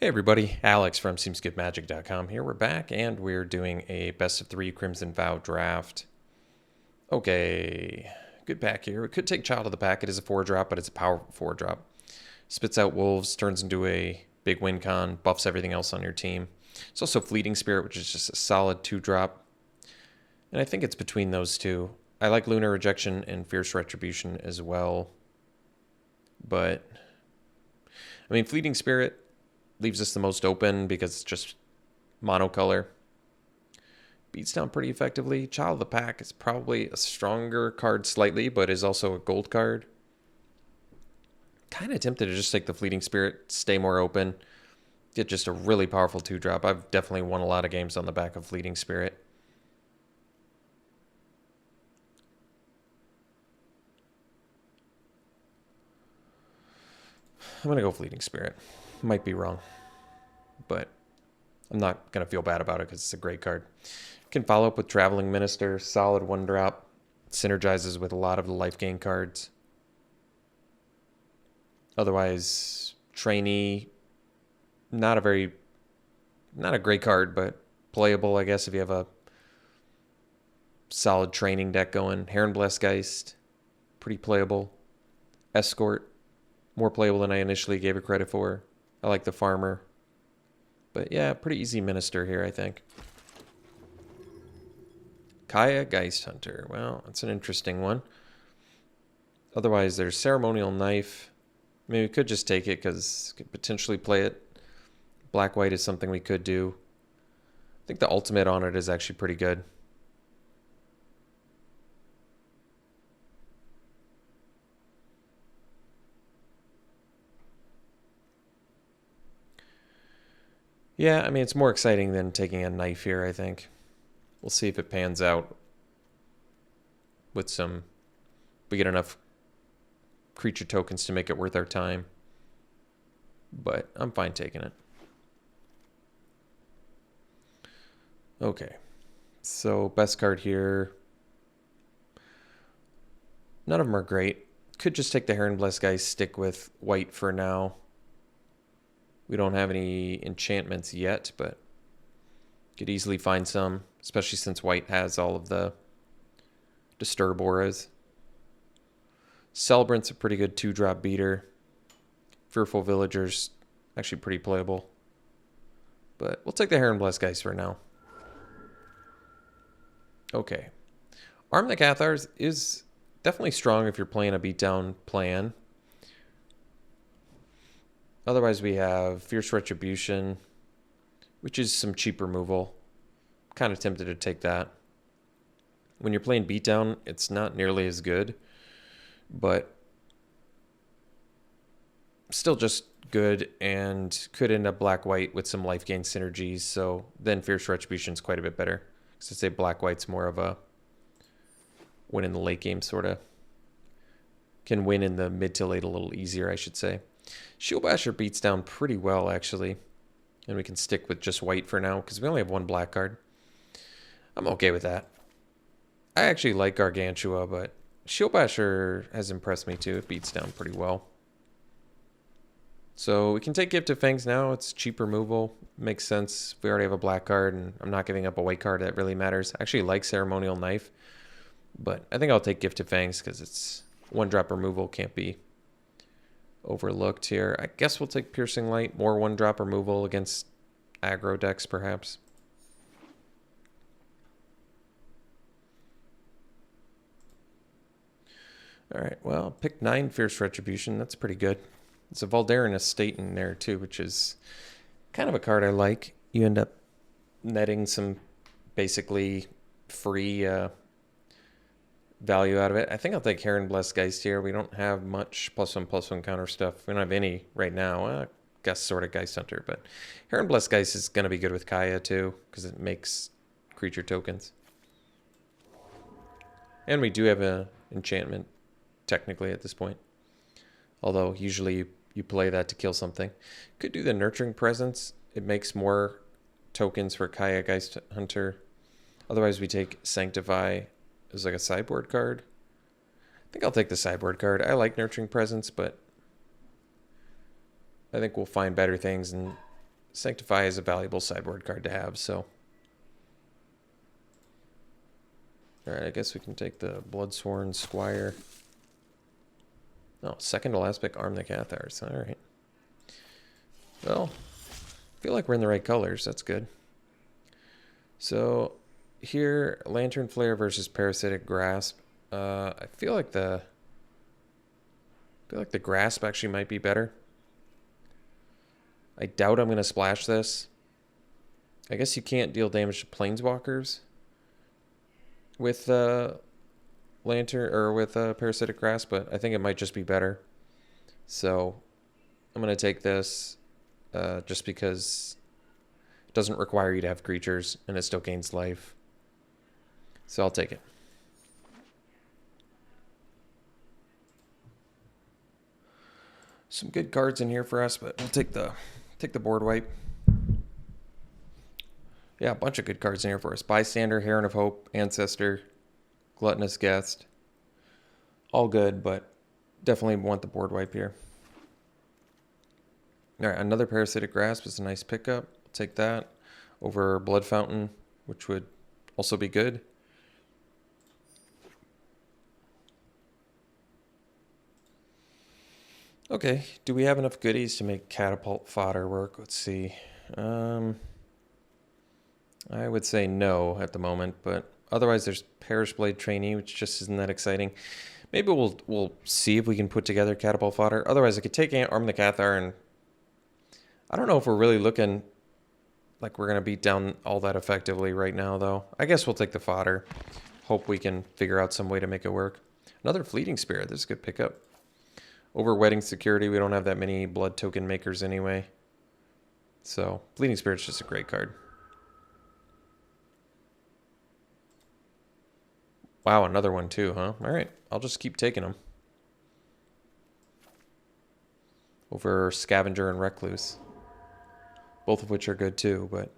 everybody, Alex from SeemsGoodMagic.com here. We're back and we're doing a best of 3 Crimson Vow draft. Okay, good pack here. We could take Child of the Pack. It is a 4-drop, but it's a powerful 4-drop. Spits out Wolves, turns into a big win con, buffs everything else on your team. It's also Fleeting Spirit, which is just a solid 2-drop. And I think it's between those two. I like Lunar Rejection and Fierce Retribution as well. But, I mean, Fleeting Spirit leaves us the most open because it's just monocolor. Beats down pretty effectively. Child of the Pack is probably a stronger card slightly, but is also a gold card. Kind of tempted to just take the Fleeting Spirit, stay more open, get just a really powerful 2-drop. I've definitely won a lot of games on the back of Fleeting Spirit. I'm going to go Fleeting Spirit. Might be wrong, but I'm not going to feel bad about it because it's a great card. Can follow up with Traveling Minister, solid 1-drop, synergizes with a lot of the life gain cards. Otherwise, Trainee, not a great card, but playable, I guess, if you have a solid training deck going. Heron Blessgeist, pretty playable. Escort, more playable than I initially gave it credit for. I like the Farmer. But yeah, pretty easy Minister here, I think. Kaya Geist Hunter. Well, that's an interesting one. Otherwise, there's Ceremonial Knife. I mean, we could just take it because we could potentially play it. Black-white is something we could do. I think the ultimate on it is actually pretty good. Yeah, I mean, it's more exciting than taking a knife here, I think. We'll see if it pans out with some... we get enough creature tokens to make it worth our time. But I'm fine taking it. Okay. So, best card here. None of them are great. Could just take the Heron Blessgeist, stick with white for now. We don't have any enchantments yet, but could easily find some, especially since white has all of the Disturb auras. Celebrant's a pretty good 2-drop beater. Fearful Villagers, actually pretty playable. But we'll take the Heron Blessgeist for now. Okay. Arm the Cathars is definitely strong if you're playing a beatdown plan. Otherwise, we have Fierce Retribution, which is some cheap removal. Kind of tempted to take that. When you're playing beatdown, it's not nearly as good, but still just good and could end up black-white with some life gain synergies. So then Fierce Retribution is quite a bit better. Because I'd say black-white's more of a win in the late game, sort of. Can win in the mid to late a little easier, I should say. Shield Basher beats down pretty well, actually. And we can stick with just white for now, because we only have one black card. I'm okay with that. I actually like Gargantua, but Shield Basher has impressed me too. It beats down pretty well. So we can take Gift of Fangs now. It's cheap removal. Makes sense. We already have a black card, and I'm not giving up a white card that really matters. I actually like Ceremonial Knife, but I think I'll take Gift of Fangs because it's 1-drop removal. Can't be overlooked here. I guess we'll take Piercing Light. More 1-drop removal against aggro decks, perhaps. Alright, well, pick 9 Fierce Retribution. That's pretty good. There's a Valdarin Estate in there, too, which is kind of a card I like. You end up netting some basically free value out of it. I think I'll take Heron Blessgeist here. We don't have much +1/+1 counter stuff. We don't have any right now. I guess sort of Geist Hunter, but Heron Blessgeist is going to be good with Kaya too, because it makes creature tokens. And we do have an enchantment, technically, at this point. Although, usually you play that to kill something. Could do the Nurturing Presence. It makes more tokens for Kaya Geist Hunter. Otherwise, we take Sanctify as like a sideboard card. I think I'll take the sideboard card. I like Nurturing Presence, but I think we'll find better things and Sanctify is a valuable sideboard card to have, so. Alright, I guess we can take the Bloodsworn Squire. Oh, second to last pick, Arm the Cathars. Alright. Well, I feel like we're in the right colors. That's good. So, here, Lantern Flare versus Parasitic Grasp. I feel like the Grasp actually might be better. I doubt I'm going to splash this. I guess you can't deal damage to Planeswalkers with Lantern or with Parasitic Grasp, but I think it might just be better. So I'm going to take this just because it doesn't require you to have creatures and it still gains life. So I'll take it. Some good cards in here for us, but we'll take the board wipe. Yeah, a bunch of good cards in here for us. Bystander, Heron of Hope, Ancestor, Gluttonous Guest. All good, but definitely want the board wipe here. All right, another Parasitic Grasp is a nice pickup. I'll take that over Blood Fountain, which would also be good. Okay, do we have enough goodies to make Catapult fodder work? Let's see. I would say no at the moment, but otherwise there's Perish Blade Trainee, which just isn't that exciting. Maybe we'll see if we can put together Catapult fodder. Otherwise, I could take Arm the Cathar, and I don't know if we're really looking like we're going to beat down all that effectively right now, though. I guess we'll take the fodder. Hope we can figure out some way to make it work. Another Fleeting Spirit. This is a good pickup. Over Wedding Security, we don't have that many blood token makers anyway. So, Fleeting Spirit's just a great card. Wow, another one too, huh? All right, I'll just keep taking them. Over Scavenger and Recluse. Both of which are good too, but...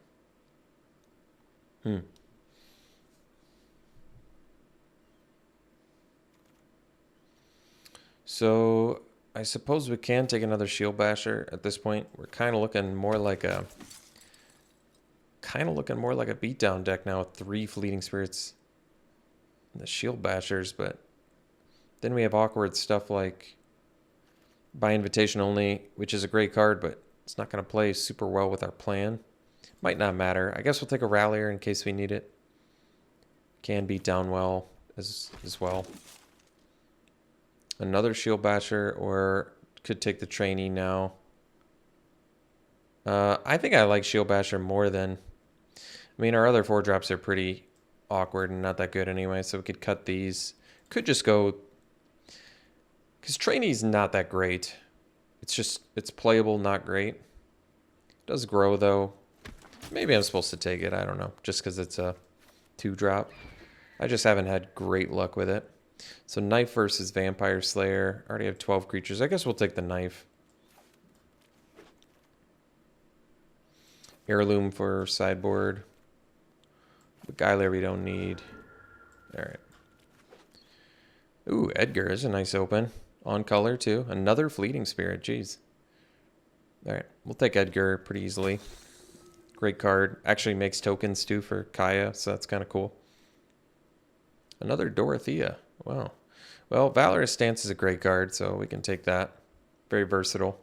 So, I suppose we can take another Shield Basher at this point. We're kind of looking more like a... beatdown deck now with 3 Fleeting Spirits. The Shield Bashers, but then we have awkward stuff like By Invitation Only, which is a great card, but it's not going to play super well with our plan. Might not matter. I guess we'll take a Rallier in case we need it. Can beat down well as well. Another Shield Basher, or could take the Trainee now. I think I like Shield Basher more than... I mean, our other 4-drops are pretty awkward and not that good anyway, so we could cut these. Could just go... Because Trainee's not that great. It's playable, not great. It does grow, though. Maybe I'm supposed to take it, I don't know. Just because it's a 2-drop. I just haven't had great luck with it. So Knife versus Vampire Slayer. I already have 12 creatures. I guess we'll take the Knife. Heirloom for sideboard. Beguiler we don't need. Alright. Ooh, Edgar is a nice open. On color, too. Another Fleeting Spirit. Jeez. Alright, we'll take Edgar pretty easily. Great card. Actually makes tokens, too, for Kaya, so that's kind of cool. Another Dorothea. Wow. Well, Valorous Stance is a great card, so we can take that. Very versatile.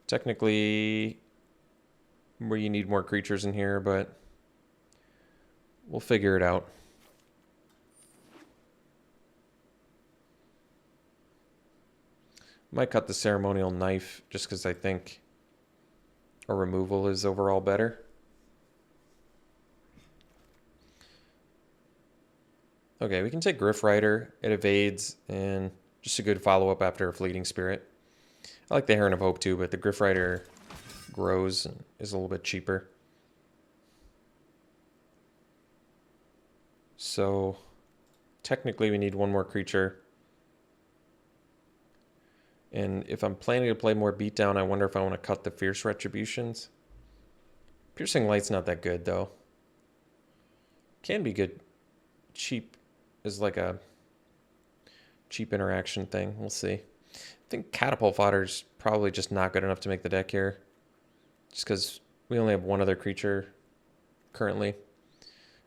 Technically, where you need more creatures in here, but we'll figure it out. Might cut the Ceremonial Knife just because I think a removal is overall better. Okay, we can take Griff Rider. It evades and just a good follow-up after a Fleeting Spirit. I like the Heron of Hope too, but the Griff Rider grows and is a little bit cheaper. So technically we need one more creature. And if I'm planning to play more beatdown, I wonder if I want to cut the Fierce Retributions. Piercing Light's not that good though. Can be good. Cheap is like a cheap interaction thing. We'll see. I think Catapult Fodder's probably just not good enough to make the deck here. just because we only have one other creature currently.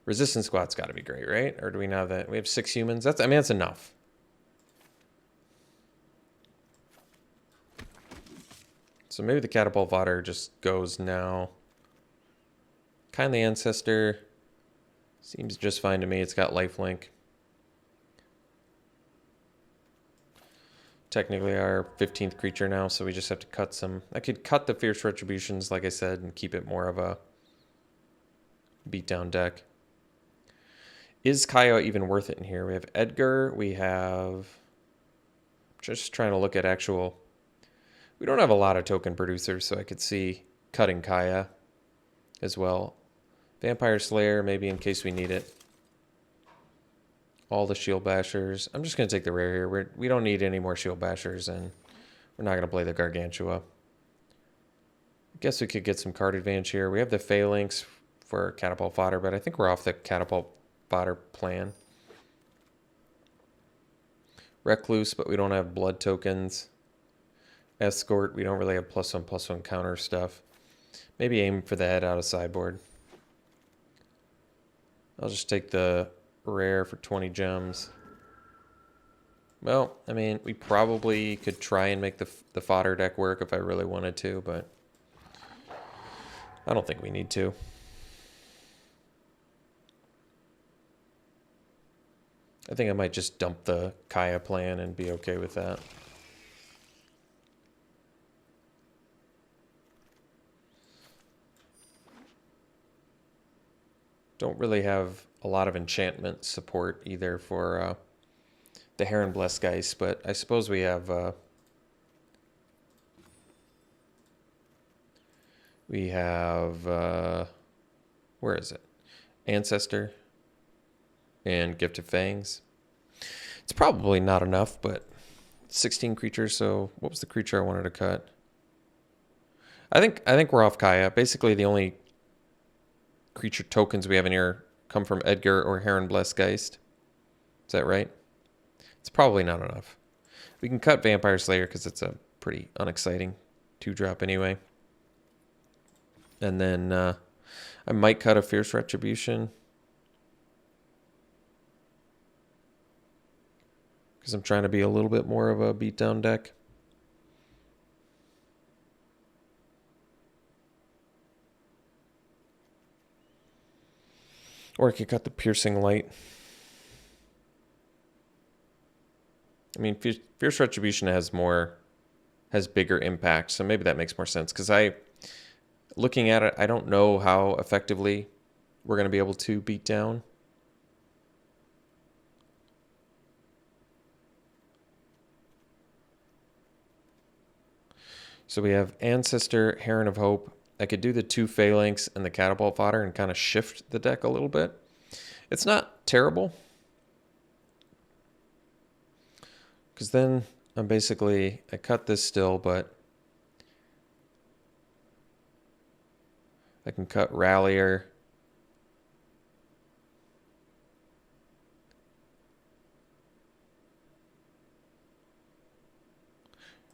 Resistance Squad's got to be great, right? Or do we know that we have 6 humans? I mean, that's enough. So maybe the Catapult Fodder just goes now. Kindly Ancestor seems just fine to me. It's got lifelink. Technically our 15th creature now, so we just have to cut some. I could cut the Fierce Retributions, like I said, and keep it more of a beatdown deck. Is Kaya even worth it in here? We have Edgar. We have... Just trying to look at actual... We don't have a lot of token producers, so I could see cutting Kaya as well. Vampire Slayer, maybe in case we need it. All the Shield Bashers. I'm just going to take the rare here. We don't need any more Shield Bashers, and we're not going to play the Gargantua. I guess we could get some card advantage here. We have the Phalanx for Catapult Fodder, but I think we're off the Catapult Fodder plan. Recluse, but we don't have blood tokens. Escort, we don't really have +1/+1 counter stuff. Maybe aim for the head out of sideboard. I'll just take the rare for 20 gems. Well, I mean, we probably could try and make the fodder deck work if I really wanted to, but I don't think we need to. I think I might just dump the Kaya plan and be okay with that. Don't really have a lot of enchantment support either for the Heron Blessed Geist, but I suppose we have where is it? Ancestor and Gifted Fangs. It's probably not enough, but 16 creatures, so what was the creature I wanted to cut? I think we're off Kaya. Basically the only creature tokens we have in here come from Edgar or Heron Blessed Geist. Is that right? It's probably not enough. We can cut Vampire Slayer because it's a pretty unexciting 2-drop anyway. And then I might cut a Fierce Retribution. Because I'm trying to be a little bit more of a beatdown deck. Or I could cut the Piercing Light. I mean, Fierce Retribution has bigger impact, so maybe that makes more sense. Because looking at it, I don't know how effectively we're going to be able to beat down. So we have Ancestor, Heron of Hope. I could do the 2 Phalanx and the Catapult Fodder and kind of shift the deck a little bit. It's not terrible. Because then I cut this still, but I can cut Rallier.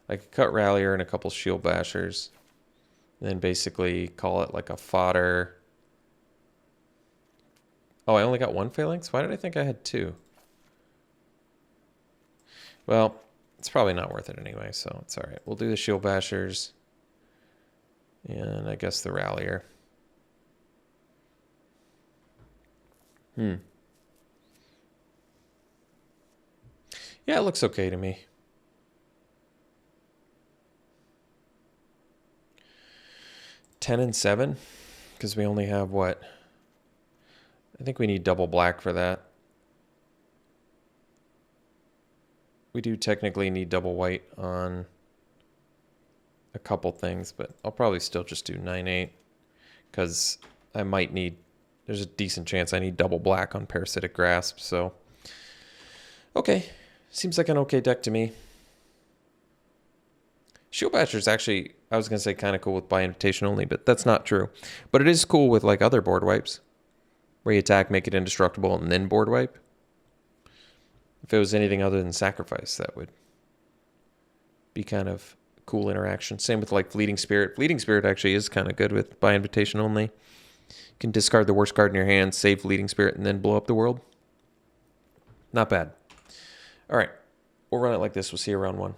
I could cut Rallier and a couple Shield Bashers. And then basically call it like a fodder. Oh, I only got 1 Phalanx? Why did I think I had 2? Well, it's probably not worth it anyway, so it's all right. We'll do the Shield Bashers. And I guess the Rallier. Yeah, it looks okay to me. 10 and 7, because we only have what? I think we need double black for that. We do technically need double white on a couple things, but I'll probably still just do 9/8 because I might need, there's a decent chance I need double black on Parasitic Grasp, so okay, seems like an okay deck to me. Shield Basher is actually, I was going to say kind of cool with by invitation only, but that's not true. But it is cool with like other board wipes, where you attack, make it indestructible, and then board wipe. If it was anything other than sacrifice, that would be kind of cool interaction. Same with like Fleeting Spirit. Fleeting Spirit actually is kind of good with by invitation only. You can discard the worst card in your hand, save Fleeting Spirit, and then blow up the world. Not bad. All right. We'll run it like this. We'll see you round one.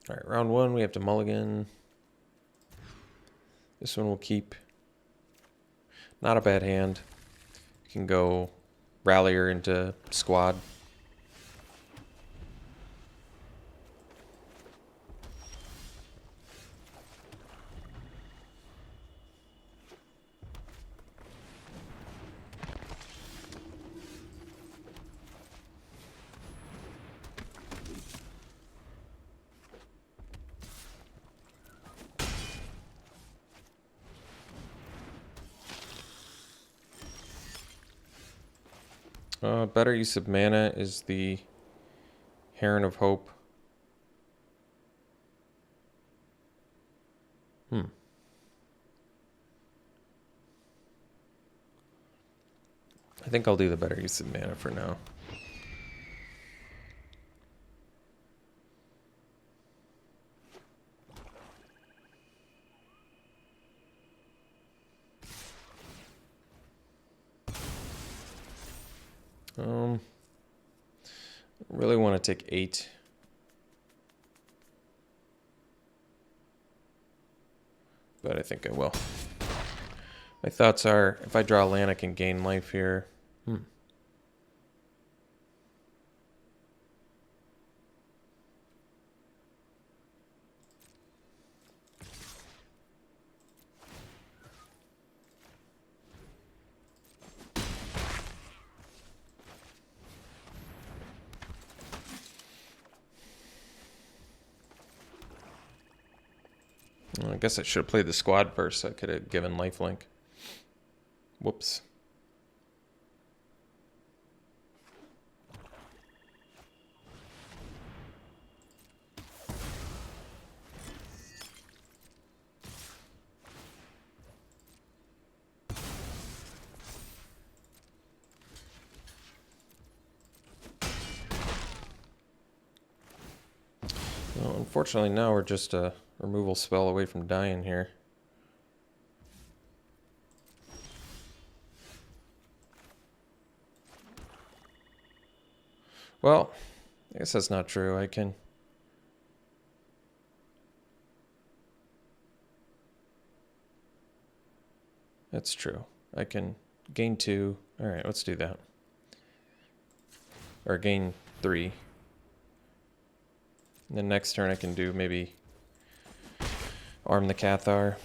All right, round one, we have to mulligan. This one we'll keep. Not a bad hand. You can go Rallier into Squad. Better use of mana is the Heron of Hope. I think I'll do the better use of mana for now. I really want to take 8. But I think I will. My thoughts are, if I draw land, I can gain life here. I guess I should have played the Squad first. So I could have given lifelink. Whoops. Well, unfortunately, now we're just a removal spell away from dying here. Well, I guess that's not true. I can... That's true. I can gain 2. All right, let's do that. Or gain 3. And then next turn I can do maybe Arm the Cathar.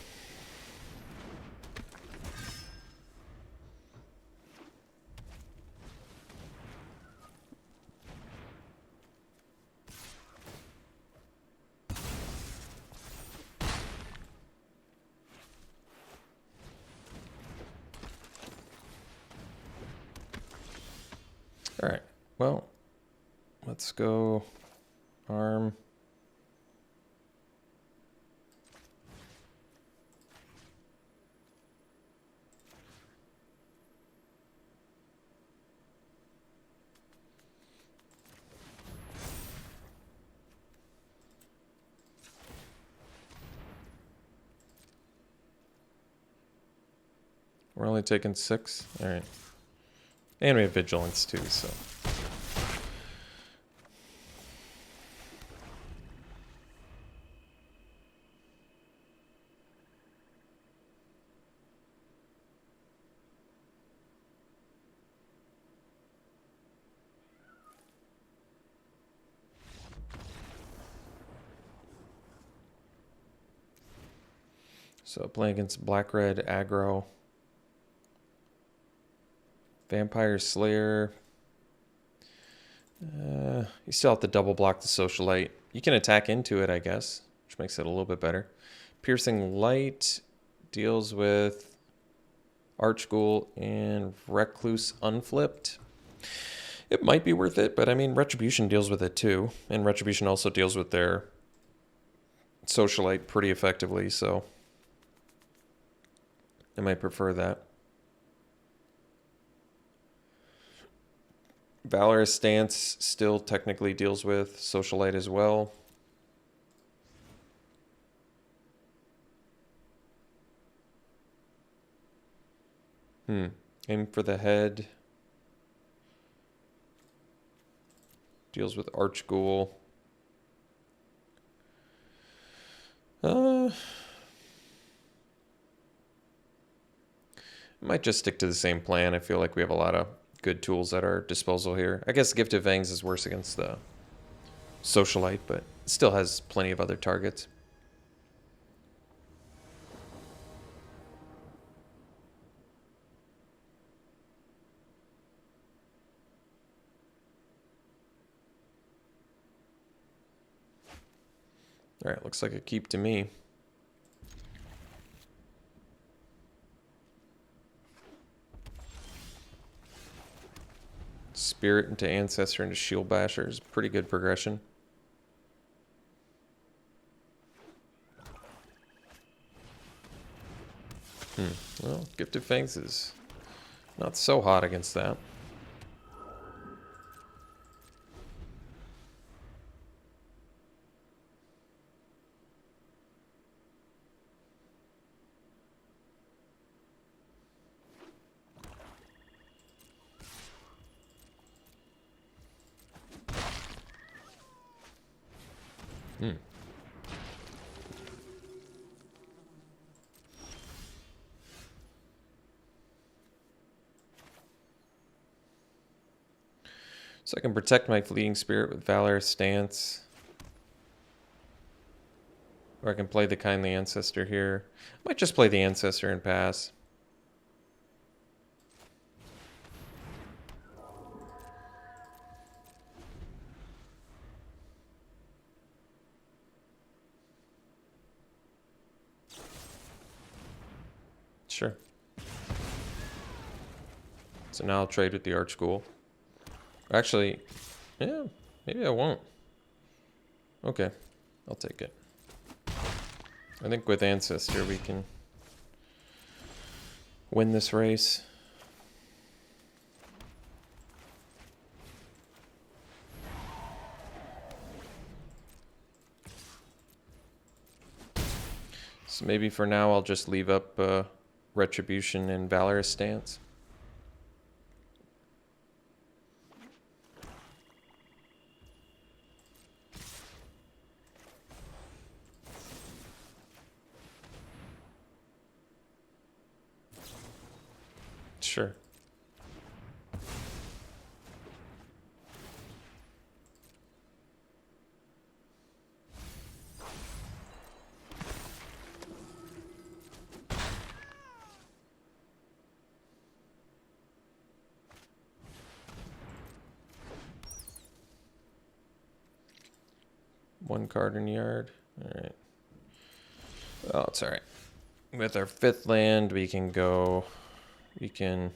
All right, well, let's go Arm. We're only taking 6. All right. And we have Vigilance too, so. So playing against black-red aggro. Vampire Slayer. You still have to double block the Socialite. You can attack into it, I guess, which makes it a little bit better. Piercing Light deals with Archghoul and Recluse unflipped. It might be worth it, but I mean, Retribution deals with it too. And Retribution also deals with their Socialite pretty effectively, so I might prefer that. Valorous Stance still technically deals with Socialite as well. Aim for the head. Deals with Archghoul. Might just stick to the same plan. I feel like we have a lot of good tools at our disposal here. I guess Gift of Fangs is worse against the Socialite, but it still has plenty of other targets. All right, looks like a keep to me. Spirit into Ancestor into Shield Basher is pretty good progression. Well, Gift of Fangs is not so hot against that. So I can protect my Fleeting Spirit with Valorous Stance. Or I can play the Kindly Ancestor here. I might just play the Ancestor and pass. Sure. So now I'll trade with the Archghoul. Actually, yeah, maybe I won't. Okay, I'll take it. I think with Ancestor we can win this race. So maybe for now I'll just leave up Retribution and Valorous Stance. Sure. One card in yard. All right. Oh, it's all right. With our 5th land, we can go. We can.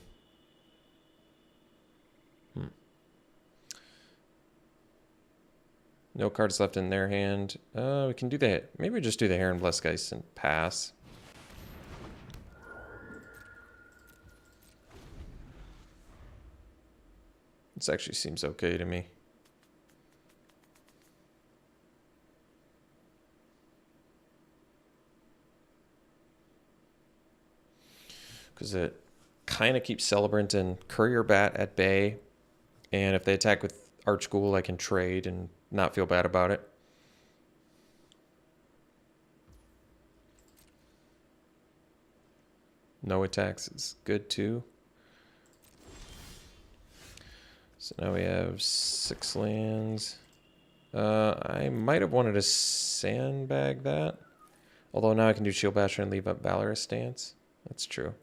No cards left in their hand. We can do that. Maybe we just do the Heron Blessgeist and pass. This actually seems okay to me. Because it kind of keeps Celebrant and Courier Bat at bay. And if they attack with Archghoul, I can trade and not feel bad about it. No attacks is good too. So now we have 6 lands. I might have wanted to sandbag that. Although now I can do Shield Basher and leave up Valorous Stance. That's true.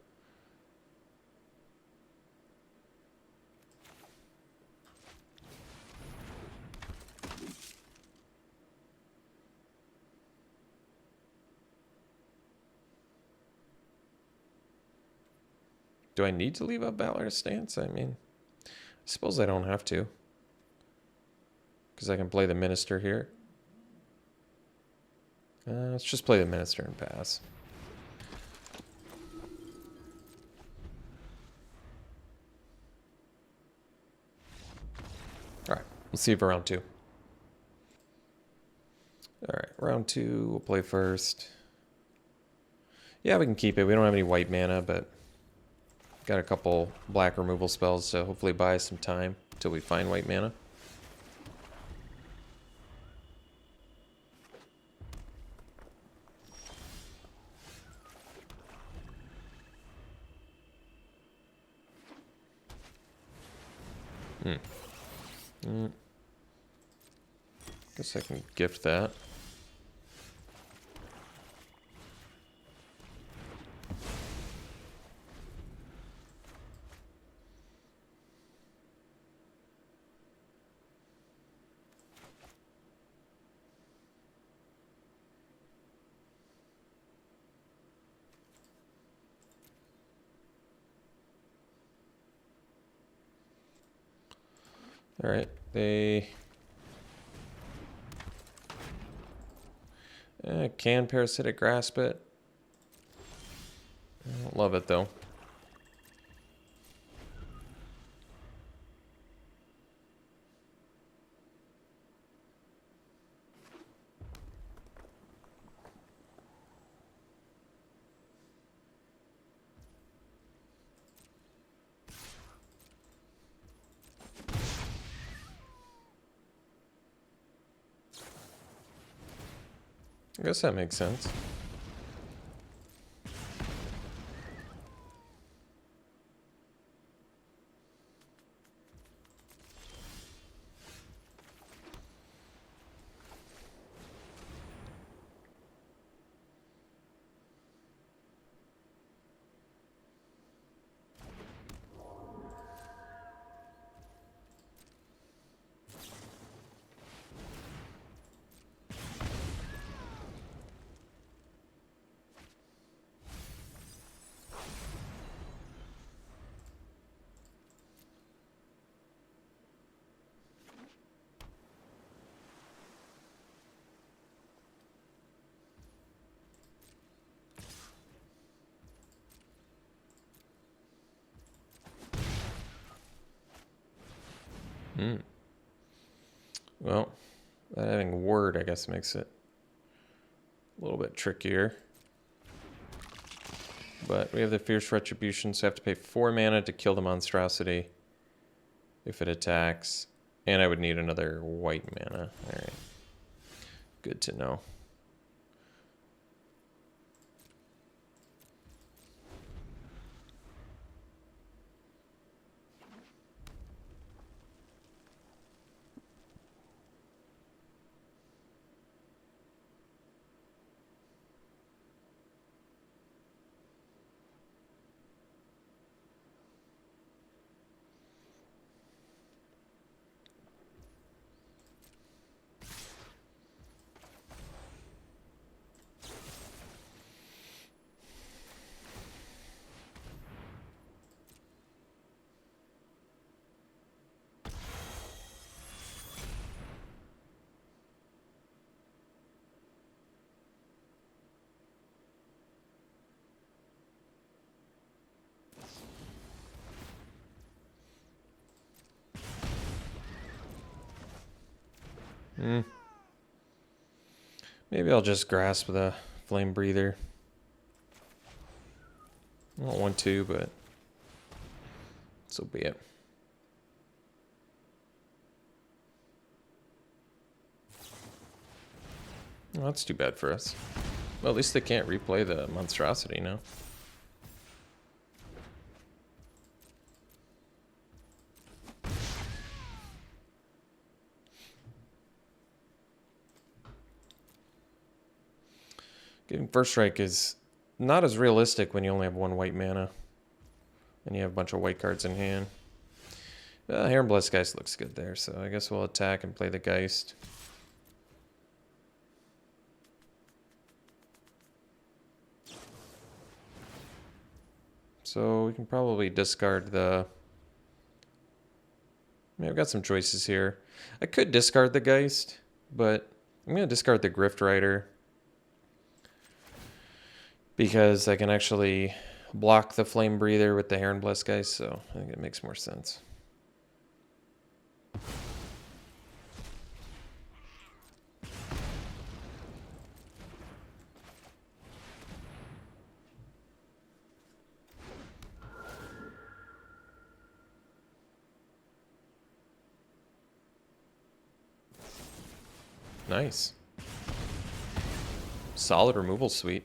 Do I need to leave up Valorous Stance? I mean, I suppose I don't have to. Because I can play the Minister here. Let's just play the Minister and pass. Alright, let's see for round 2. Alright, round 2, we'll play first. Yeah, we can keep it. We don't have any white mana, but Got a couple black removal spells to hopefully buy some time until we find white mana. Guess I can gift that. All right, they can parasitic grasp it. I don't love it though. I guess that makes sense. Well, adding word, I guess, makes it a little bit trickier. But we have the Fierce Retribution, so I have to pay 4 mana to kill the monstrosity if it attacks. And I would need another white mana. Alright. Good to know. Maybe I'll just grasp the Flame Breather. I don't want to, but so be it. Well, that's too bad for us. Well, at least they can't replay the monstrosity now. Getting first strike is not as realistic when you only have 1 white mana and you have a bunch of white cards in hand. Hair and Blessed Geist looks good there, so I guess we'll attack and play the Geist. So we can probably discard the... I mean, I've got some choices here. I could discard the Geist, but I'm going to discard the Grift Rider because I can actually block the Flame Breather with the Hair and Blessed Geist, so I think it makes more sense. Nice. Solid removal suite.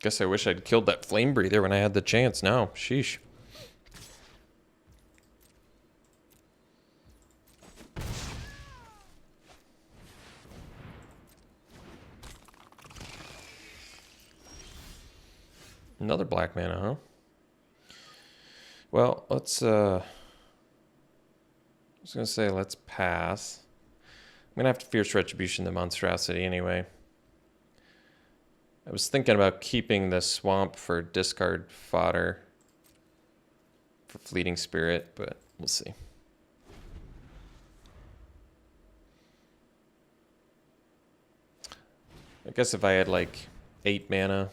Guess I wish I'd killed that flame breather when I had the chance. Now, sheesh. Another black mana, huh? Well, let's, I was going to say let's pass. I'm going to have to Fierce Retribution the monstrosity anyway. I was thinking about keeping the swamp for discard fodder for Fleeting Spirit, but we'll see. I guess if I had like 8 mana,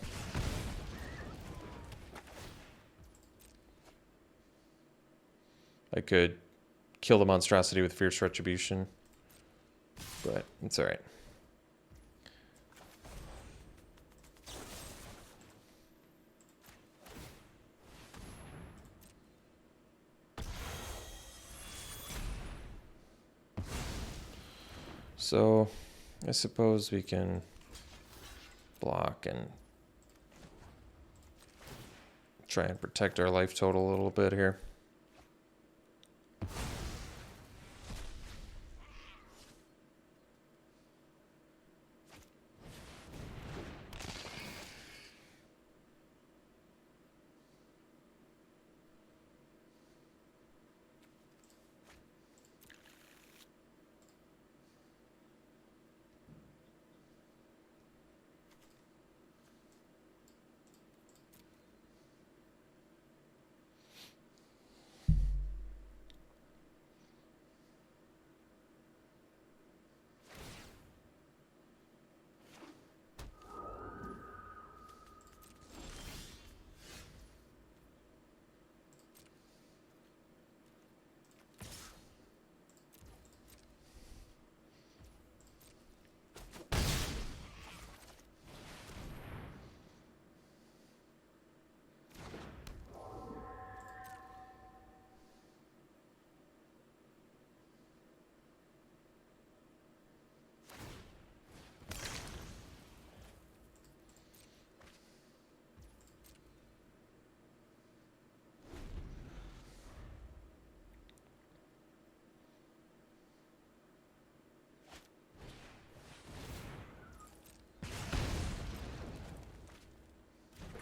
I could kill the monstrosity with Fierce Retribution, but it's all right. So I suppose we can block and try and protect our life total a little bit here.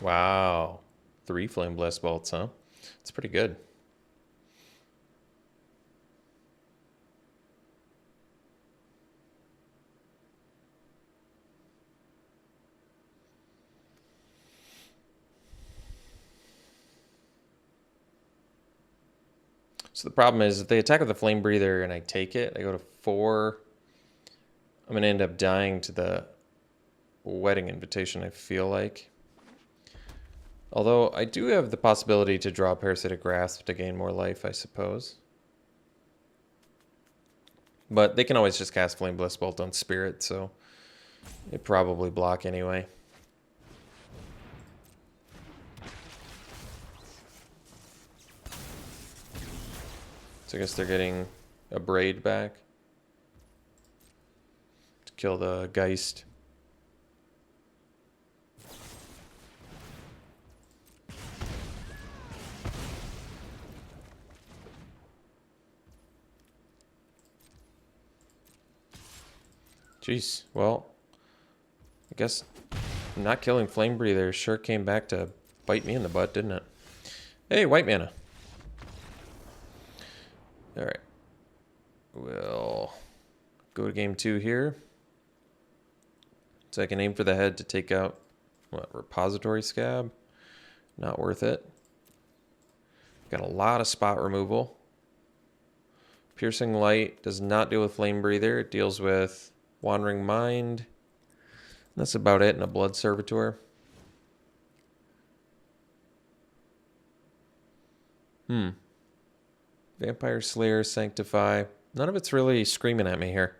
Wow. 3 Flame Blast Bolts, huh? It's pretty good. So the problem is if they attack with the Flame Breather and I take it, I go to 4. I'm going to end up dying to the Wedding Invitation, I feel like. Although I do have the possibility to draw Parasitic Grasp to gain more life, I suppose. But they can always just cast Flame Blast Bolt on Spirit, so they probably block anyway. So I guess they're getting a Braid back to kill the Geist. Jeez, well, I guess not killing Flame Breather sure came back to bite me in the butt, didn't it? Hey, white mana. All right. We'll go to game 2 here. So I can aim for the head to take out, what, Repository Scab? Not worth it. Got a lot of spot removal. Piercing Light does not deal with Flame Breather. It deals with Wandering Mind. That's about it in a Blood Servitor. Vampire Slayer, Sanctify. None of it's really screaming at me here.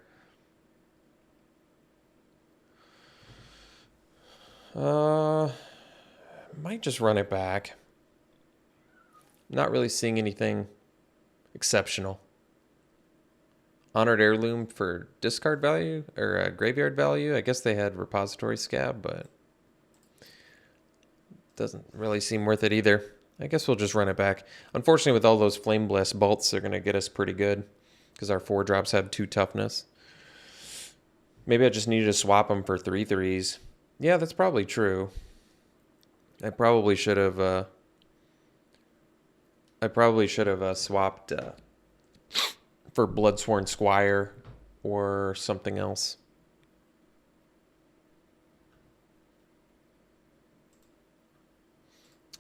Might just run it back. Not really seeing anything exceptional. Honored Heirloom for discard value or graveyard value. I guess they had Repository Scab, but doesn't really seem worth it either. I guess we'll just run it back. Unfortunately, with all those Flame Blast bolts, they're going to get us pretty good because our 4-drops have 2 toughness. Maybe I just needed to swap them for 3/3s. Yeah, that's probably true. I probably should have swapped for Bloodsworn Squire or something else.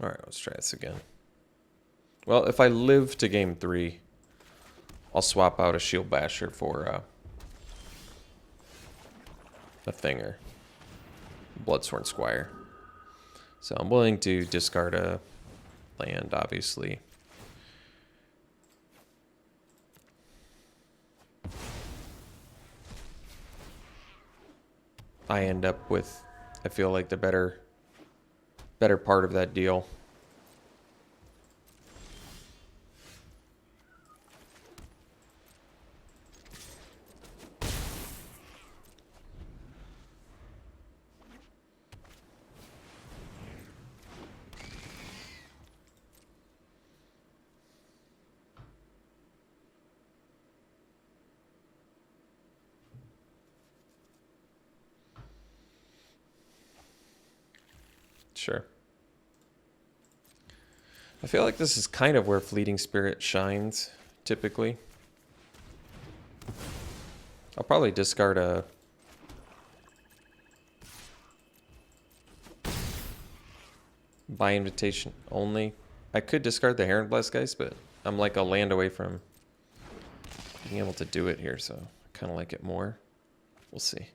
All right, let's try this again. Well, if I live to game 3, I'll swap out a Shield Basher for a Thinger. Bloodsworn Squire. So I'm willing to discard a land, obviously. I end up with, I feel like, the better part of that deal. Sure. I feel like this is kind of where Fleeting Spirit shines, typically. I'll probably discard a... By invitation only. I could discard the Heron Blast guys, but I'm like a land away from being able to do it here, so I kind of like it more. We'll see.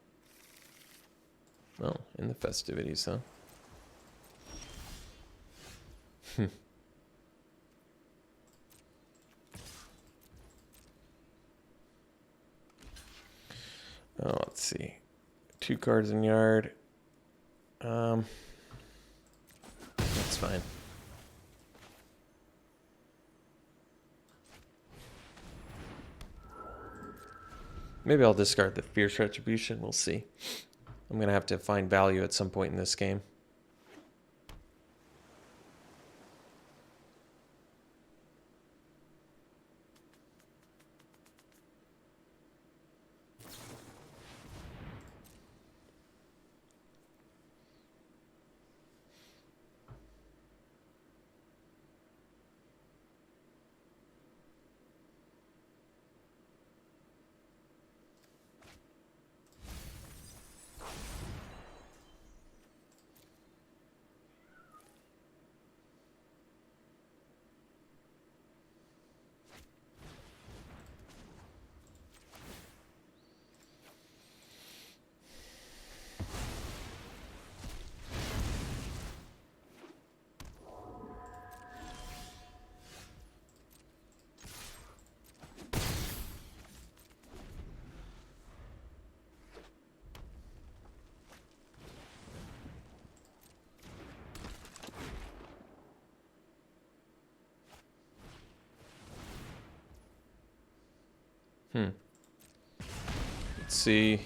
Oh, in the festivities, huh? Oh, let's see. 2 cards in yard. That's fine. Maybe I'll discard the Fierce Retribution. We'll see. I'm going to have to find value at some point in this game. Let's see.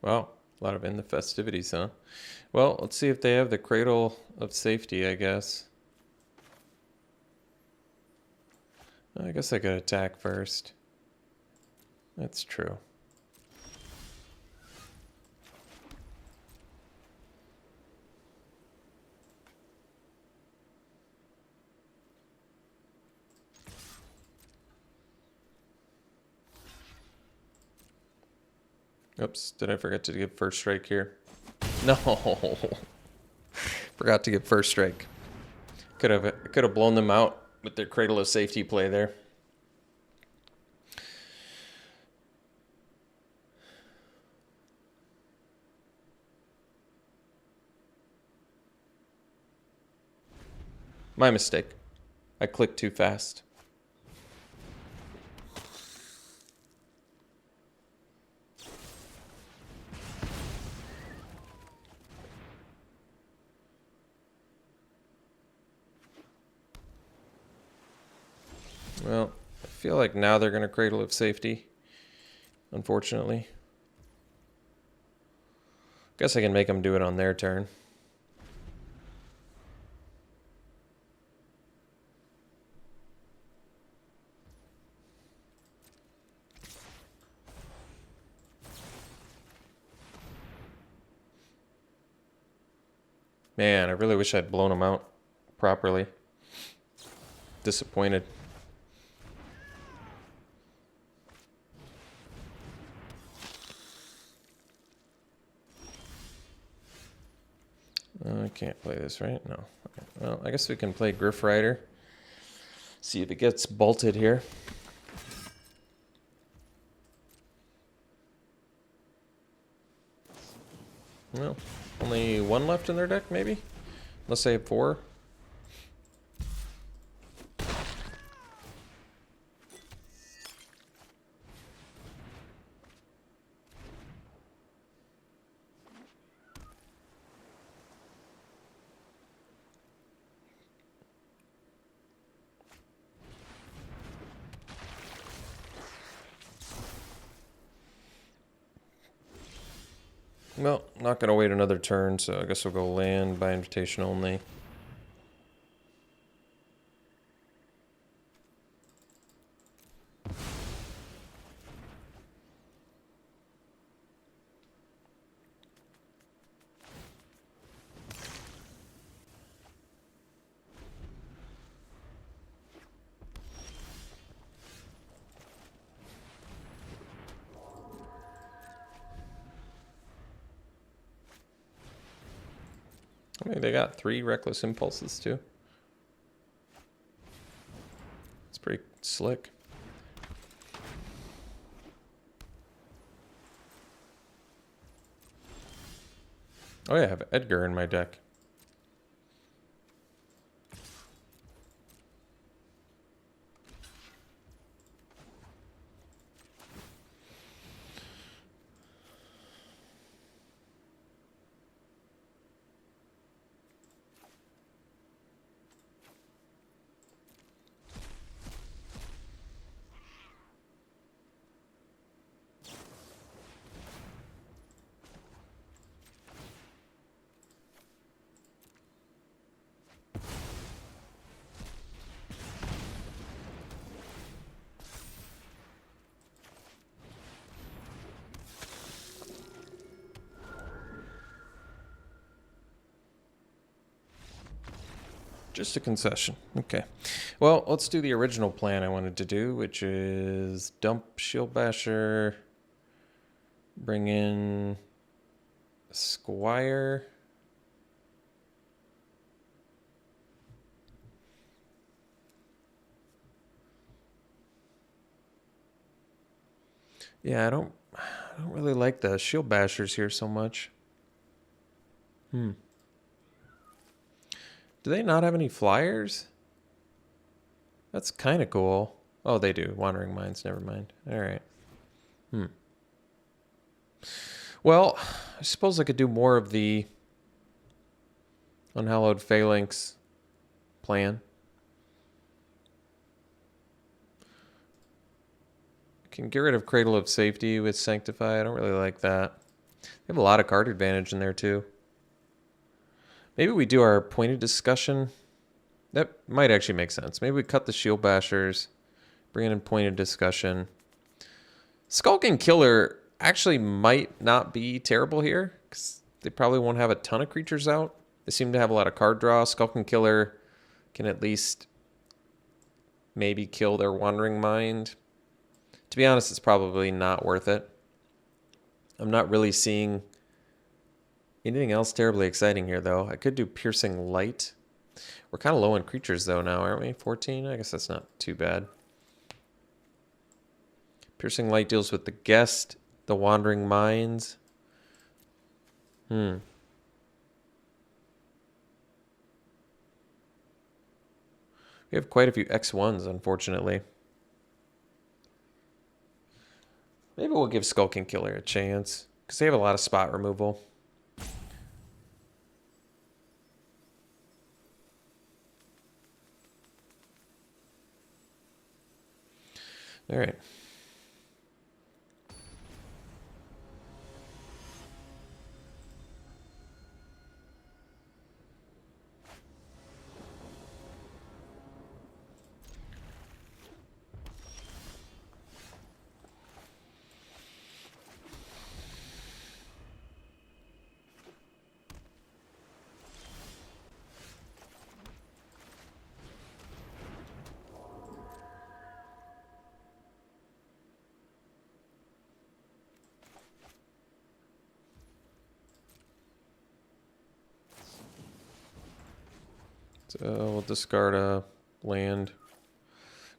Wow, a lot of in the festivities, huh? Well, let's see if they have the Cradle of Safety, I guess. I guess I could attack first. That's true. Oops, did I forget to give first strike here? No. Forgot to give first strike. Could have blown them out with their Cradle of Safety play there. My mistake. I clicked too fast. feel like now they're going to Cradle of Safety, unfortunately. Guess I can make them do it on their turn. Man, I really wish I'd blown them out properly. Disappointed. I can't play this, right? No. Okay. Well, I guess we can play Griff Rider. See if it gets bolted here. Well, only one left in their deck, maybe? Unless they have 4. Well, not going to wait another turn, so I guess we'll go land by invitation only. I mean, they got 3 Reckless Impulses, too. It's pretty slick. Oh yeah, I have Edgar in my deck. Just a concession. Okay. Well, let's do the original plan I wanted to do, which is dump Shield Basher, bring in Squire. Yeah, I don't really like the Shield Bashers here so much. Do they not have any flyers? That's kind of cool. Oh, they do. Wandering Minds, never mind. All right. Well, I suppose I could do more of the Unhallowed Phalanx plan. I can get rid of Cradle of Safety with Sanctify. I don't really like that. They have a lot of card advantage in there, too. Maybe we do our pointed discussion. That might actually make sense. Maybe we cut the Shield Bashers, bring in pointed discussion. Skulking Killer actually might not be terrible here, because they probably won't have a ton of creatures out. They seem to have a lot of card draw. Skulking Killer can at least maybe kill their Wandering Mind. To be honest, it's probably not worth it. I'm not really seeing anything else terribly exciting here, though. I could do Piercing Light. We're kind of low on creatures, though, now, aren't we? 14? I guess that's not too bad. Piercing Light deals with the Guest, the Wandering Minds. We have quite a few X1s, unfortunately. Maybe we'll give Skulking Killer a chance, because they have a lot of spot removal. All right. So we'll discard a land.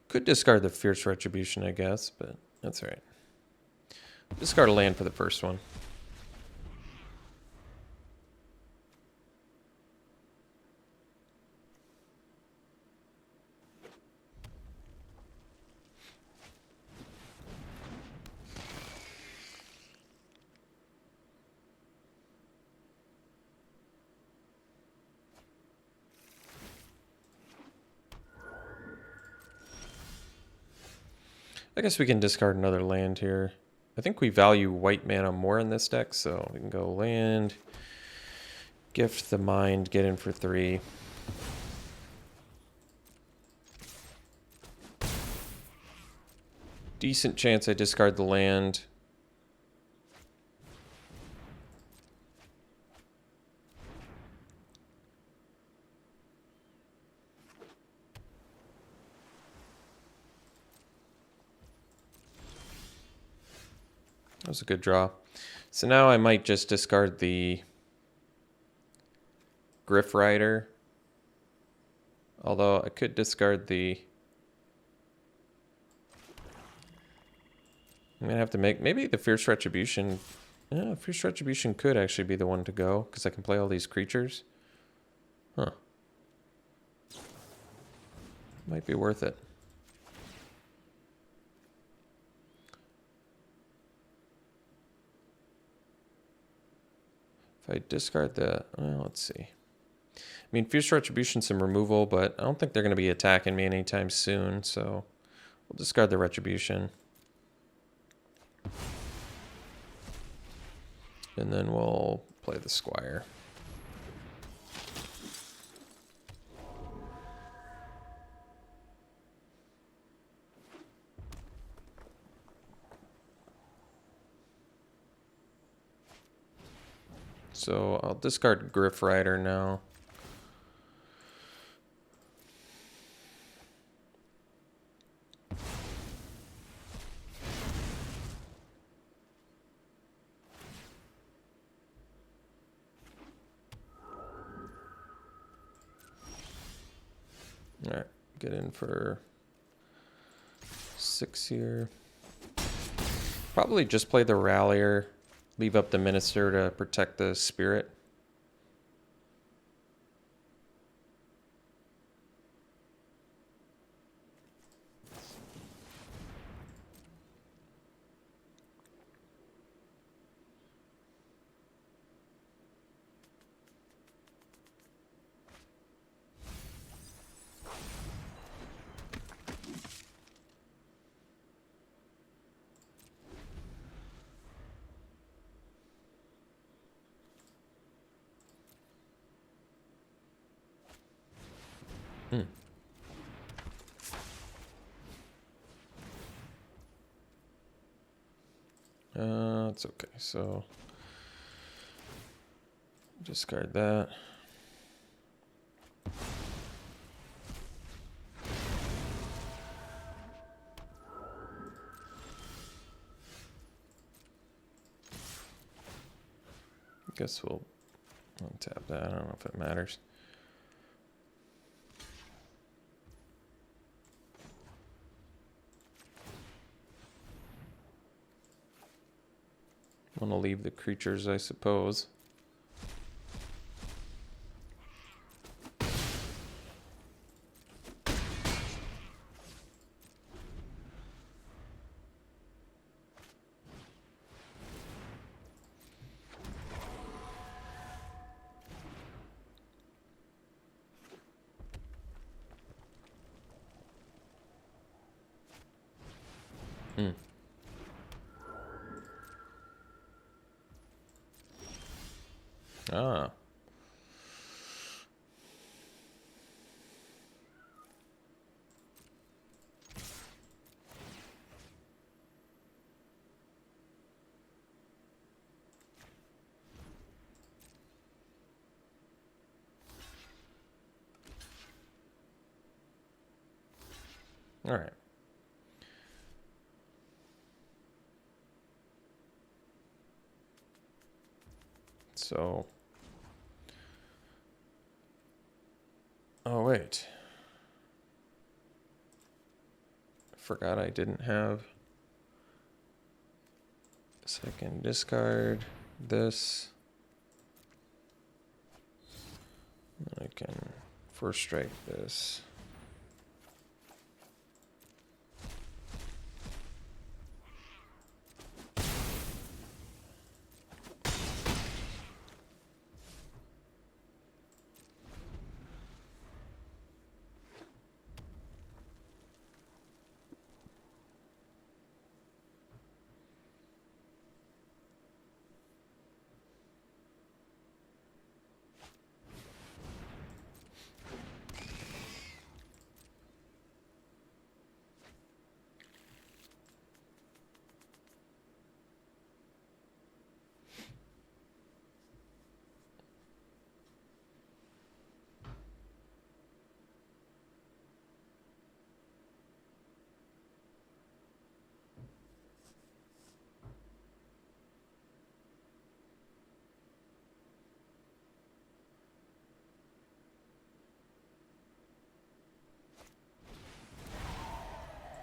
Could discard the Fierce Retribution, I guess, but that's all right. Discard a land for the first one. I guess we can discard another land here. I think we value white mana more in this deck, so we can go land, gift the mind, get in for 3. Decent chance I discard the land. That was a good draw. So now I might just discard the Griff Rider. Although I could discard the... I'm going to have to make... Maybe the Fierce Retribution... Yeah, Fierce Retribution could actually be the one to go, because I can play all these creatures. Huh. Might be worth it. If I discard the... Well, let's see. I mean, Fierce Retribution's some removal, but I don't think they're going to be attacking me anytime soon, so we'll discard the Retribution. And then we'll play the Squire. So I'll discard Griff Rider now. All right, get in for 6 here. Probably just play the Rallier. Leave up the Minister to protect the Spirit. It's okay. So discard that. Guess we'll untap that. I don't know if it matters. Want to leave the creatures, I suppose. Hmm. Ah. All right. So. Oh, wait. Forgot I didn't have. So I can discard this. I can first strike this.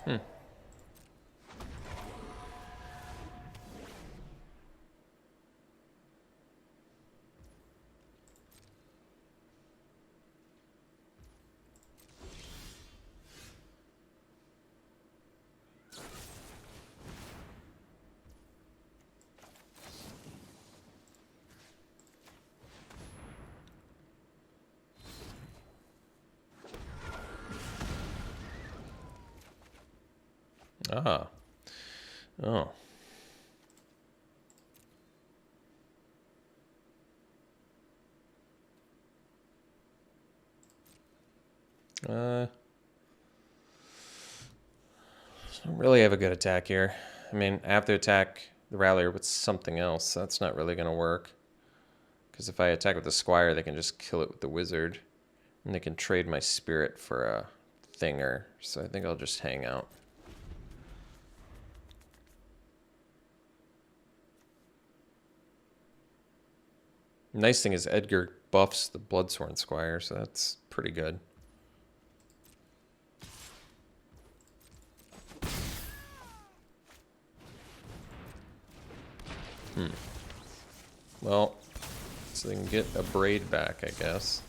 Hmm. Ah. Oh. I don't really have a good attack here. I mean, I have to attack the Rallier with something else. That's not really going to work. Because if I attack with the Squire, they can just kill it with the Wizard. And they can trade my Spirit for a Thinger. So I think I'll just hang out. Nice thing is Edgar buffs the Bloodsworn Squire, so that's pretty good. Well, so they can get a Braid back, I guess.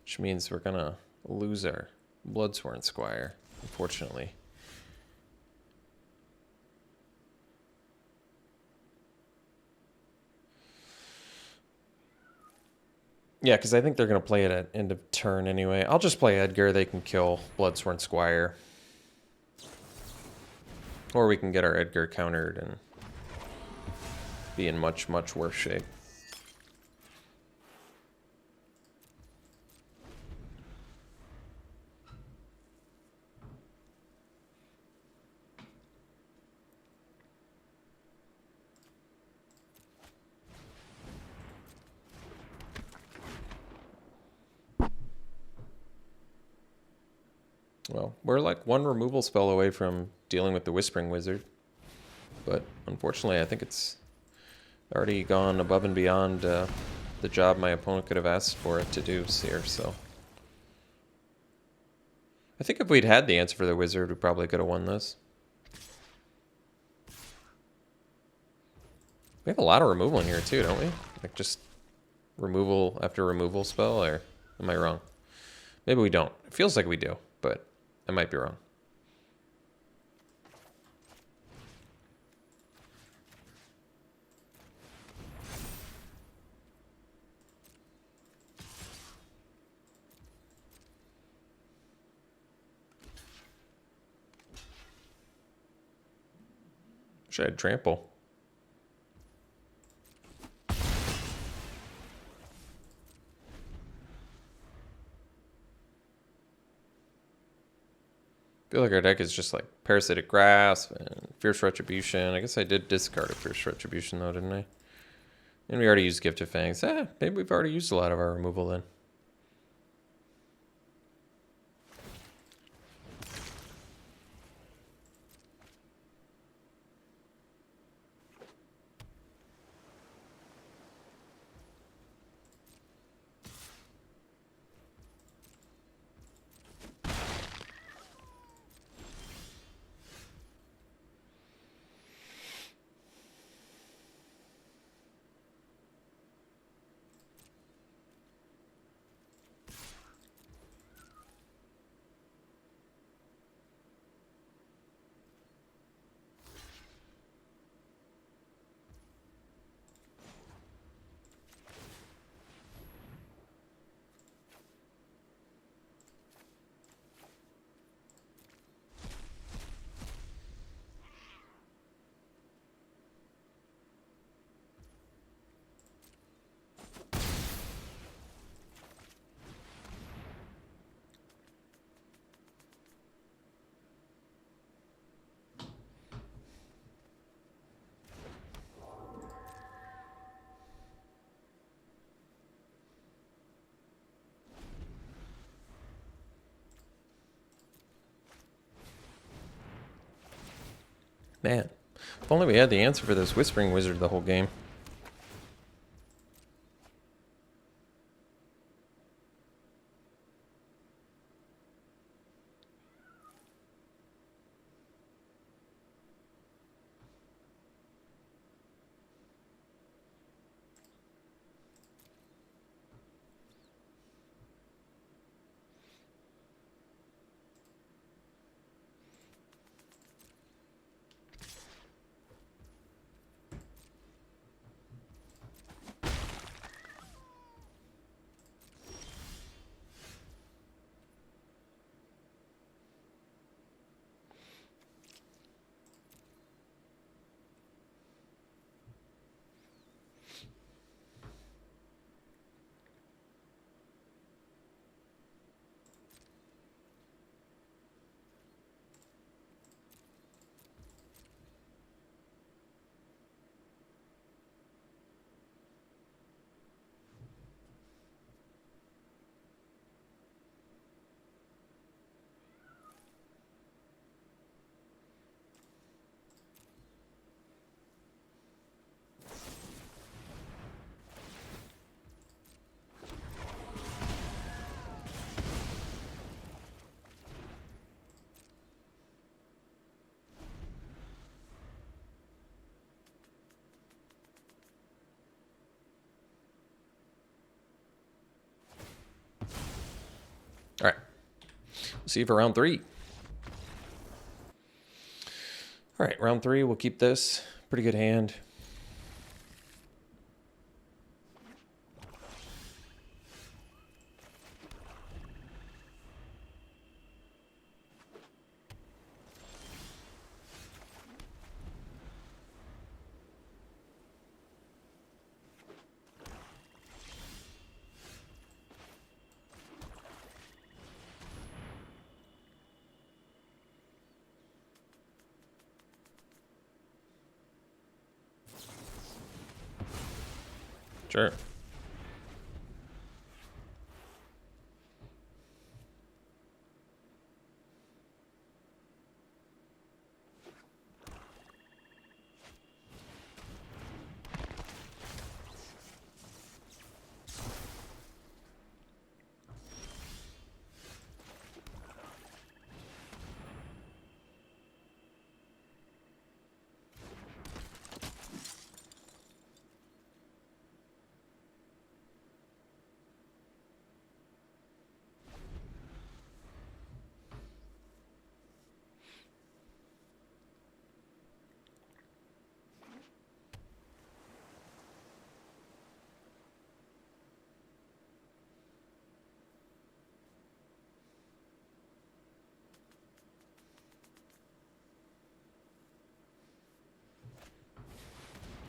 Which means we're gonna lose our Bloodsworn Squire, unfortunately. Yeah, because I think they're going to play it at end of turn anyway. I'll just play Edgar. They can kill Bloodsworn Squire. Or we can get our Edgar countered and be in much, much worse shape. Well, we're like one removal spell away from dealing with the Whispering Wizard. But unfortunately, I think it's already gone above and beyond the job my opponent could have asked for it to do here, so. I think if we'd had the answer for the Wizard, we probably could have won this. We have a lot of removal in here too, don't we? Like just removal after removal spell, or am I wrong? Maybe we don't. It feels like we do, but I might be wrong. Wish I had trample. I feel like our deck is just like Parasitic Grasp and Fierce Retribution. I guess I did discard a Fierce Retribution though, didn't I? And we already used Gift of Fangs. Maybe we've already used a lot of our removal then. Man, if only we had the answer for this Whispering Wizard the whole game. All right. See you for round 3. All right, round 3, we'll keep this. Pretty good hand. Sure.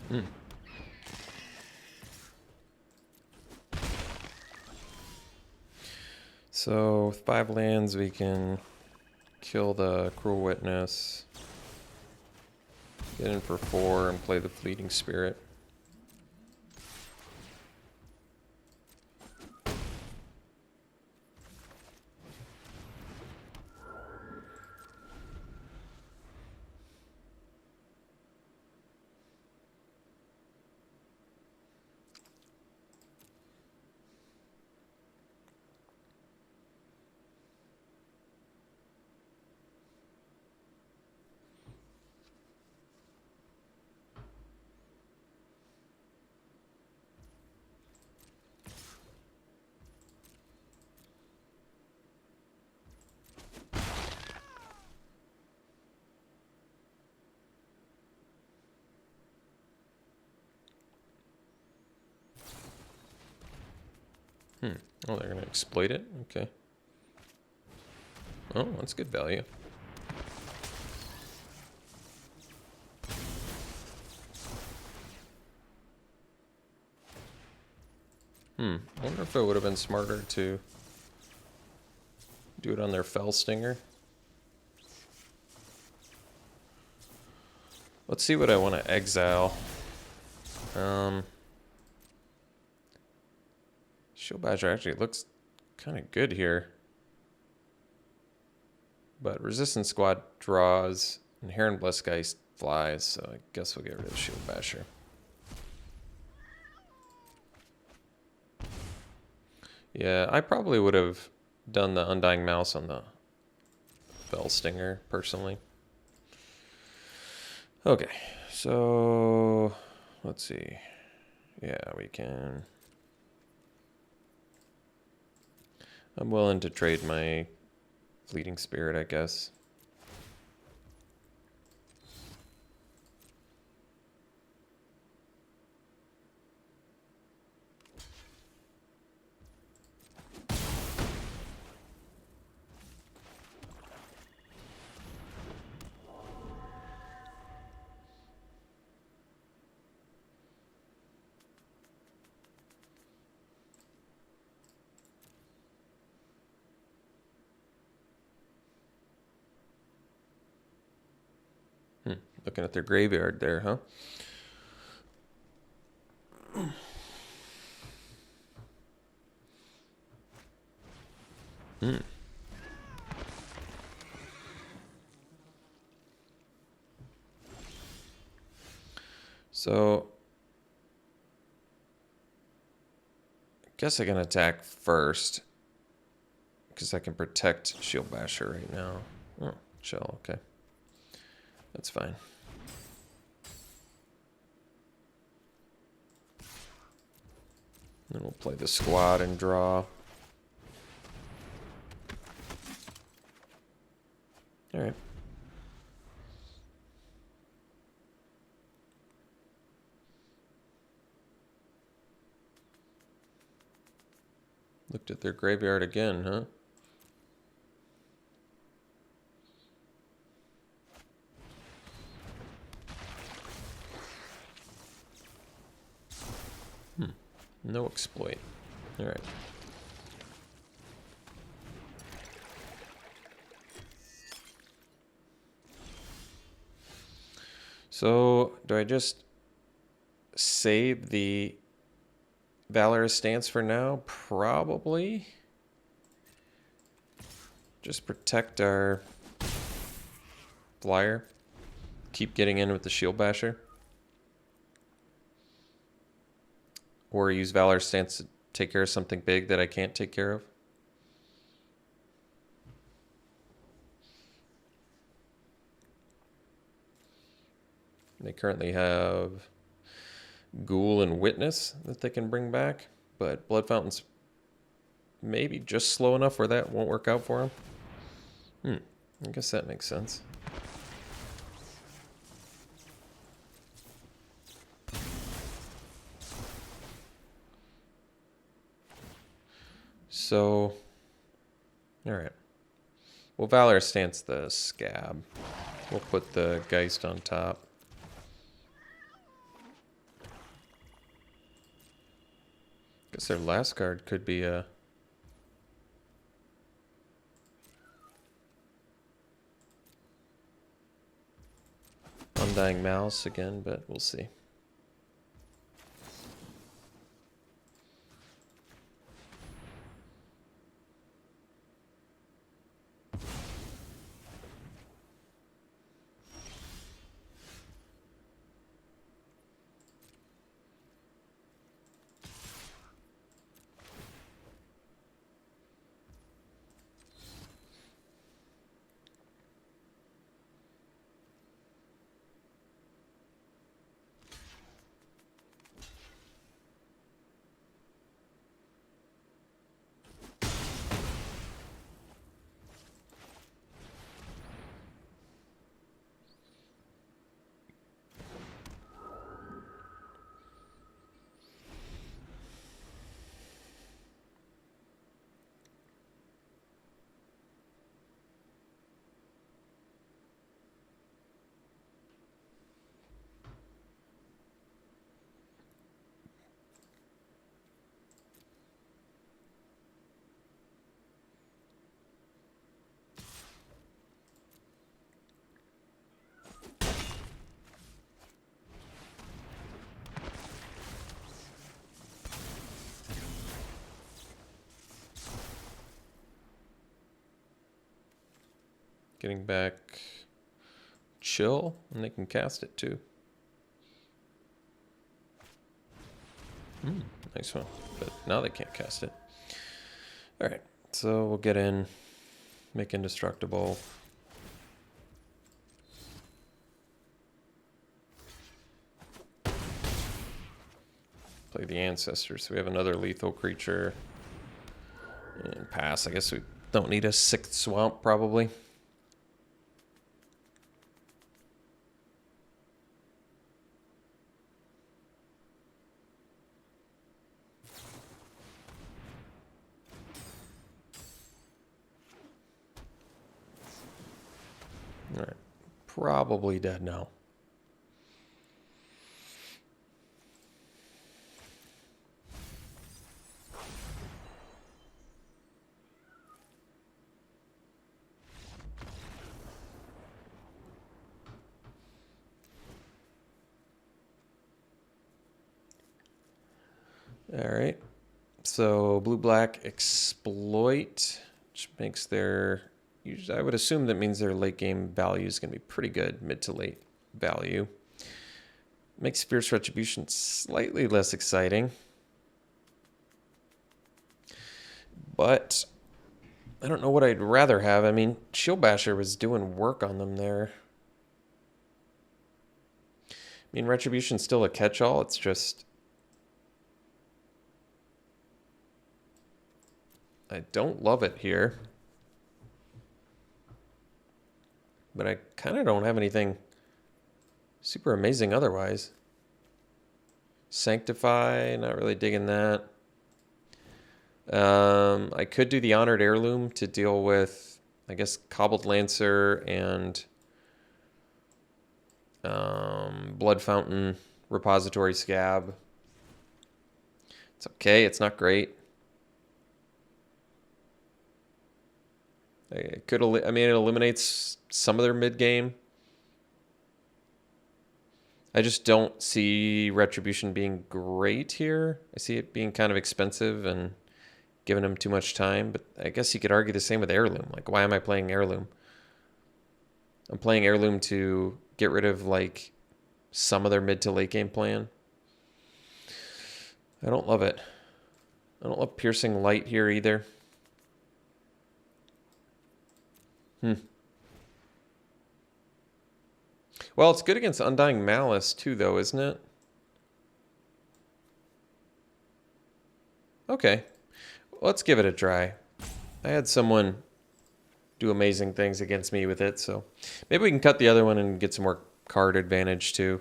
Hmm. So with 5 lands, we can kill the Cruel Witness, get in for 4, and play the Fleeting Spirit. Oh, they're going to exploit it? Okay. Oh, that's good value. I wonder if it would have been smarter to do it on their Fell Stinger. Let's see what I want to exile. Shield Basher actually looks kind of good here. But Resistance Squad draws, and Heron Blessed Geist flies, so I guess we'll get rid of the Shield Basher. Yeah, I probably would have done the Undying Mouse on the Fell Stinger, personally. Okay, so let's see. Yeah, we can... I'm willing to trade my Fleeting Spirit, I guess. Looking at their graveyard there, huh? So, I guess I can attack first, because I can protect Shield Basher right now. Oh, shell, okay. That's fine. Then we'll play the squad and draw. Alright. Looked at their graveyard again, huh? No exploit. Alright. So, do I just save the Valorous Stance for now? Probably. Just protect our flyer. Keep getting in with the Shield Basher. Or use Valorous Stance to take care of something big that I can't take care of. They currently have Ghoul and Witness that they can bring back, but Blood Fountain's maybe just slow enough where that won't work out for them. I guess that makes sense. So, alright. We'll Valorous Stance the Scab. We'll put the Geist on top. Guess their last card could be a... Undying Mouse again, but we'll see. Getting back Chill, and they can cast it too. Nice one. But now they can't cast it. Alright, so we'll get in, make indestructible. Play the Ancestors, so we have another lethal creature. And pass. I guess we don't need a 6th swamp, probably. Alright, probably dead now. Alright, so blue-black exploit, which makes their... I would assume that means their late game value is going to be pretty good, mid to late value. Makes Fierce Retribution slightly less exciting. But I don't know what I'd rather have. I mean, Shield Basher was doing work on them there. I mean, Retribution's still a catch-all. It's just... I don't love it here. But I kind of don't have anything super amazing otherwise. Sanctify, not really digging that. I could do the Honored Heirloom to deal with, I guess, Cobbled Lancer and Blood Fountain Repository Scab. It's okay, it's not great. It could, I mean, it eliminates some of their mid game. I just don't see Retribution being great here. I see it being kind of expensive and giving him too much time. But I guess you could argue the same with Heirloom. Like, why am I playing Heirloom? I'm playing Heirloom to get rid of, like, some of their mid to late game plan. I don't love it. I don't love Piercing Light here either. Well, it's good against Undying Malice too, though, isn't it? Okay. Let's give it a try. I had someone do amazing things against me with it, so maybe we can cut the other one and get some more card advantage too.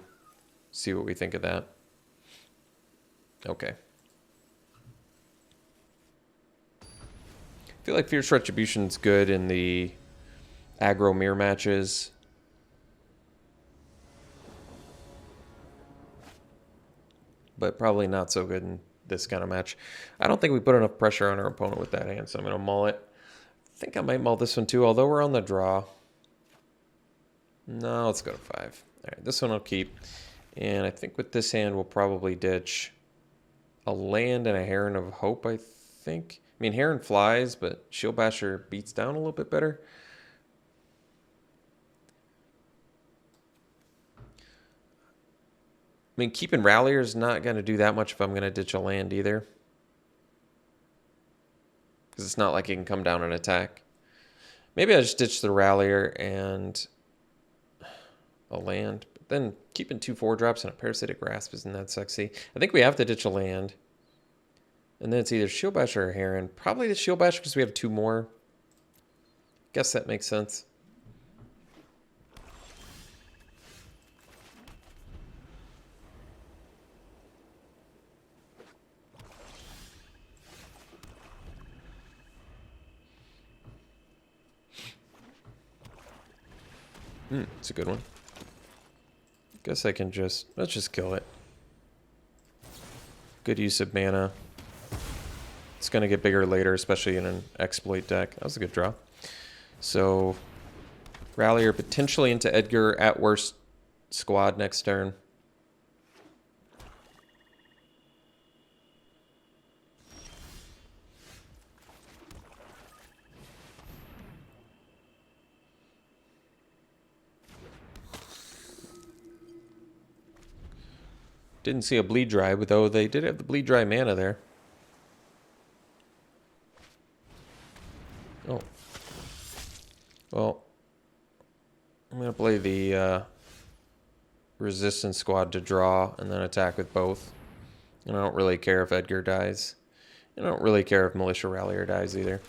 See what we think of that. Okay. I feel like Fierce Retribution's good in the aggro mirror matches. But probably not so good in this kind of match. I don't think we put enough pressure on our opponent with that hand, so I'm going to mull it. I think I might mull this one too, although we're on the draw. No, let's go to 5. All right, this one I'll keep. And I think with this hand, we'll probably ditch a land and a Heron of Hope, I think. I mean, Heron flies, but Shield Basher beats down a little bit better. I mean, keeping Rallier is not going to do that much if I'm going to ditch a land either. Because it's not like it can come down and attack. Maybe I just ditch the Rallier and a land. But then keeping 2 4-drops and a Parasitic Grasp isn't that sexy. I think we have to ditch a land. And then it's either Shield Basher or Heron. Probably the Shield Basher because we have 2 more. Guess that makes sense. It's a good one. Guess I can just... let's just kill it. Good use of mana. It's going to get bigger later, especially in an exploit deck. That was a good draw. So, Rallier potentially into Edgar at worst squad next turn. Didn't see a Bleed Dry, but though they did have the Bleed Dry mana there. Oh. Well, I'm going to play the Resistance Squad to draw and then attack with both. And I don't really care if Edgar dies. And I don't really care if Militia Rallier dies either.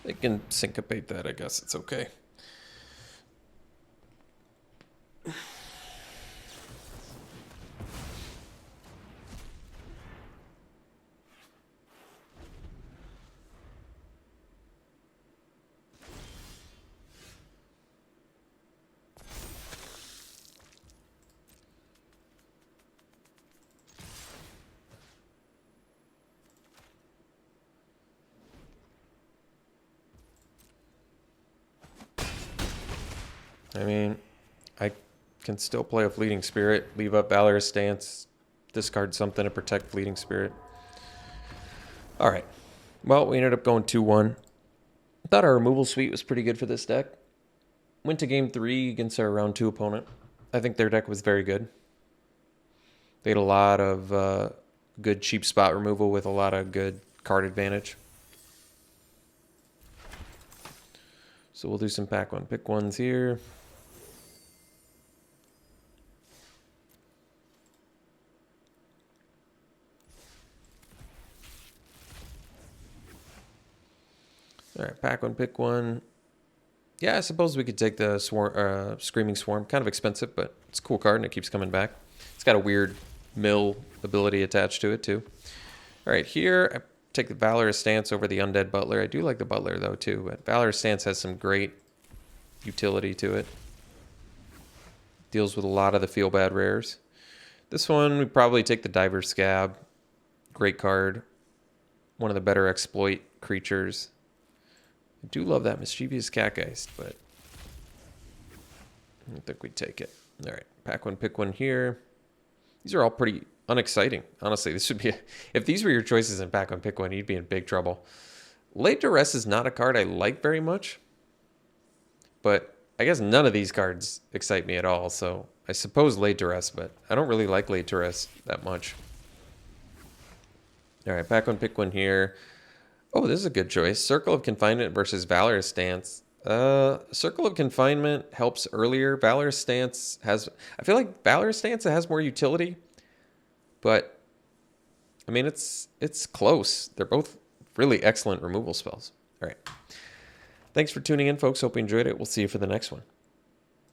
They can syncopate that, I guess it's okay. I mean, I can still play a Fleeting Spirit, leave up Valorous Stance, discard something to protect Fleeting Spirit. Alright. Well, we ended up going 2-1. I thought our removal suite was pretty good for this deck. Went to game 3 against our round 2 opponent. I think their deck was very good. They had a lot of good cheap spot removal with a lot of good card advantage. So we'll do some pack one, pick ones here. All right, pack one, pick one. Yeah, I suppose we could take the Screaming Swarm. Kind of expensive, but it's a cool card and it keeps coming back. It's got a weird mill ability attached to it too. All right, here I take the Valorous Stance over the Undead Butler. I do like the Butler though too, but Valorous Stance has some great utility to it. Deals with a lot of the feel bad rares. This one we probably take the Diver Scab. Great card. One of the better exploit creatures. I do love that Mischievous Catgeist, but I don't think we'd take it. All right, pack one, pick one here. These are all pretty unexciting. Honestly, this would be if these were your choices in pack one, pick one, you'd be in big trouble. Late Duress is not a card I like very much, but I guess none of these cards excite me at all. So I suppose Late Duress, but I don't really like Late Duress that much. All right, pack one, pick one here. Oh, this is a good choice. Circle of Confinement versus Valorous Stance. Circle of Confinement helps earlier. Valorous Stance has... I feel like Valorous Stance has more utility, but I mean, it's close. They're both really excellent removal spells. All right. Thanks for tuning in, folks. Hope you enjoyed it. We'll see you for the next one.